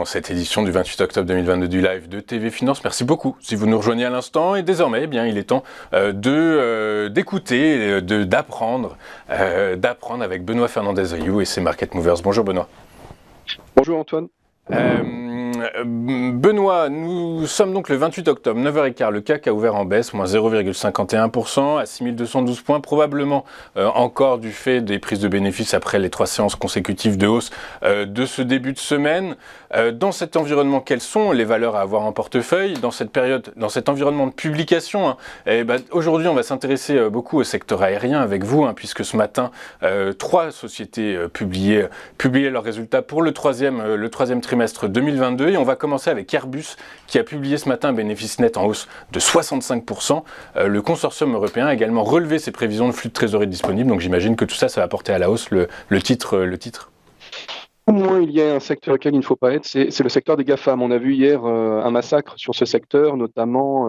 cette édition du 28 octobre 2022 du live de TV Finance. Merci beaucoup si vous nous rejoignez à l'instant. Et désormais, il est temps d'écouter, d'apprendre avec Benoît Fernandez-Riou et ses Market Movers. Bonjour Benoît. Bonjour Antoine. Benoît, nous sommes donc le 28 octobre, 9h15, le CAC a ouvert en baisse, moins 0,51% à 6212 points, probablement encore du fait des prises de bénéfices après les 3 séances consécutives de hausse de ce début de semaine. Dans cet environnement, quelles sont les valeurs à avoir en portefeuille dans cette période, dans cet environnement de publication aujourd'hui, on va s'intéresser beaucoup au secteur aérien avec vous, puisque ce matin, 3 sociétés publiaient leurs résultats pour le troisième trimestre 2022 et on va commencer avec Airbus qui a publié ce matin un bénéfice net en hausse de 65%. Le consortium européen a également relevé ses prévisions de flux de trésorerie disponibles, donc j'imagine que tout ça va porter à la hausse le titre. Au moins, il y a un secteur auquel il ne faut pas être, c'est le secteur des GAFAM. On a vu hier un massacre sur ce secteur, notamment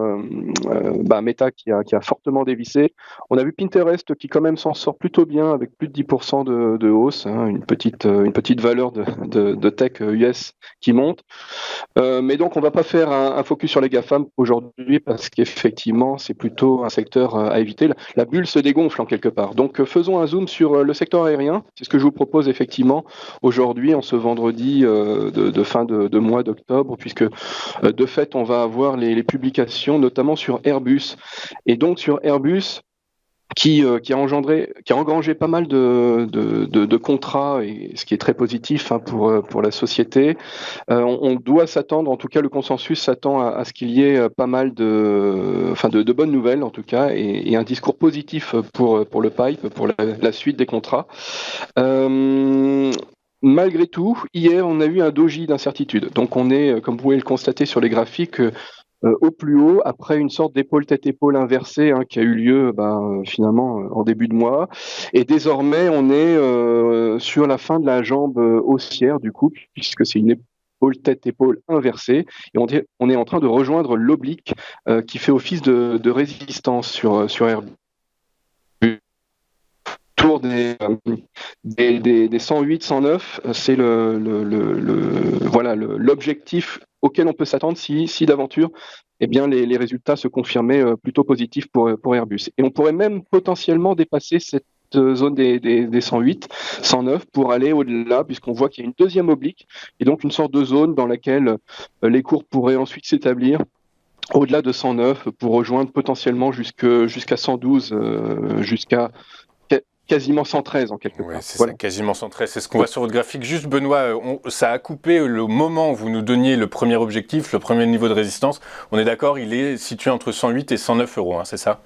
Meta qui a fortement dévissé. On a vu Pinterest qui quand même s'en sort plutôt bien avec plus de 10% de hausse, une petite valeur de tech US qui monte. Mais donc, on ne va pas faire un focus sur les GAFAM aujourd'hui parce qu'effectivement, c'est plutôt un secteur à éviter. La bulle se dégonfle en quelque part. Donc, faisons un zoom sur le secteur aérien. C'est ce que je vous propose effectivement aujourd'hui, en ce vendredi de fin de mois d'octobre, puisque de fait, on va avoir les publications, notamment sur Airbus. Et donc, sur Airbus, qui a engrangé pas mal de contrats, et ce qui est très positif pour la société. On doit s'attendre, en tout cas le consensus s'attend à ce qu'il y ait pas mal de bonnes nouvelles en tout cas, et un discours positif pour le pipe, pour la suite des contrats. Malgré tout, hier, on a eu un doji d'incertitude. Donc, on est, comme vous pouvez le constater sur les graphiques, au plus haut, après une sorte d'épaule tête-épaule inversée qui a eu lieu finalement en début de mois. Et désormais, on est sur la fin de la jambe haussière, du coup, puisque c'est une épaule tête-épaule inversée. Et on est en train de rejoindre l'oblique qui fait office de résistance sur Airbus. Autour des 108, 109, c'est l'objectif auquel on peut s'attendre si d'aventure les résultats se confirmaient plutôt positifs pour Airbus. Et on pourrait même potentiellement dépasser cette zone des 108, 109 pour aller au-delà, puisqu'on voit qu'il y a une deuxième oblique et donc une sorte de zone dans laquelle les cours pourraient ensuite s'établir au-delà de 109 pour rejoindre potentiellement jusqu'à 112, jusqu'à quasiment 113 en quelque part. C'est ça, quasiment 113. C'est ce qu'on voit sur votre graphique. Juste Benoît, ça a coupé le moment où vous nous donniez le premier objectif, le premier niveau de résistance. On est d'accord, il est situé entre 108 et 109 euros, c'est ça ?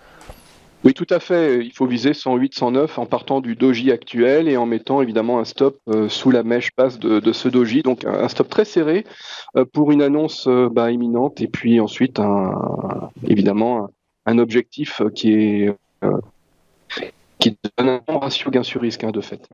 Oui, tout à fait. Il faut viser 108, 109 en partant du doji actuel et en mettant évidemment un stop sous la mèche basse de ce doji. Donc un stop très serré pour une annonce imminente et puis ensuite évidemment un objectif qui donne un bon ratio gain sur risque de fait.